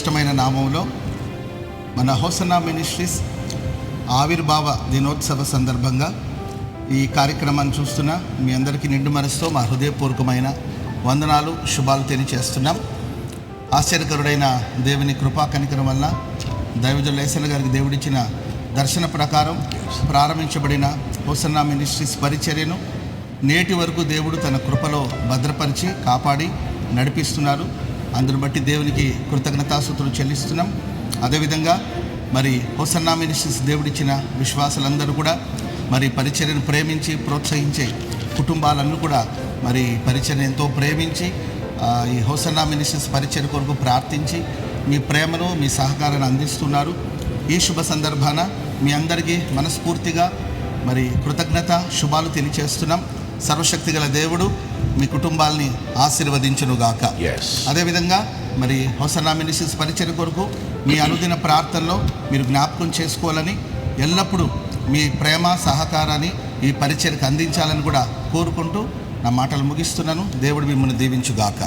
శ్రేష్టమైన నామంలో మన హోసన్నా మినిస్ట్రీస్ ఆవిర్భావ దినోత్సవ సందర్భంగా ఈ కార్యక్రమాన్ని చూస్తున్న మీ అందరికీ నిండు మనసుతో మా హృదయపూర్వకమైన వందనాలు, శుభాలు తెలియజేస్తున్నాం. ఆశ్చర్యకరుడైన దేవుని కృపా కనికరం వల్ల దైవజనులు యేసన్న గారికి దేవుడిచ్చిన దర్శన ప్రకారం ప్రారంభించబడిన హోసన్నా మినిస్ట్రీస్ పరిచర్యను నేటి వరకు దేవుడు తన కృపలో భద్రపరిచి కాపాడి నడిపిస్తున్నారు. అందును బట్టి దేవునికి కృతజ్ఞతాస్తుతులు చెల్లిస్తున్నాం. అదేవిధంగా మరి హోసన్నా మినిస్ట్రీస్ దేవుడిచ్చిన విశ్వాసులందరూ కూడా మరి పరిచర్యను ప్రేమించి ప్రోత్సహించే కుటుంబాలన్నీ కూడా మరి పరిచర్యను ఎంతో ప్రేమించి ఈ హోసన్నా మినిస్ట్రీస్ పరిచర్య కొరకు ప్రార్థించి మీ ప్రేమను మీ సహకారాన్ని అందిస్తున్నారు. ఈ శుభ సందర్భాన మీ అందరికీ మనస్ఫూర్తిగా మరి కృతజ్ఞత శుభాలు తెలియచేస్తున్నాం. సర్వశక్తి గల దేవుడు మీ కుటుంబాలని ఆశీర్వదించునుగాక. అదేవిధంగా మరి హోసన్నా మినిస్ట్రీస్ పరిచర్య కొరకు మీ అనుదిన ప్రార్థనలో మీరు జ్ఞాపకం చేసుకోవాలని, ఎల్లప్పుడూ మీ ప్రేమ సహకారాన్ని ఈ పరిచర్యకు అందించాలని కూడా కోరుకుంటూ నా మాటలు ముగిస్తున్నాను. దేవుడు మిమ్మల్ని దీవించుగాక.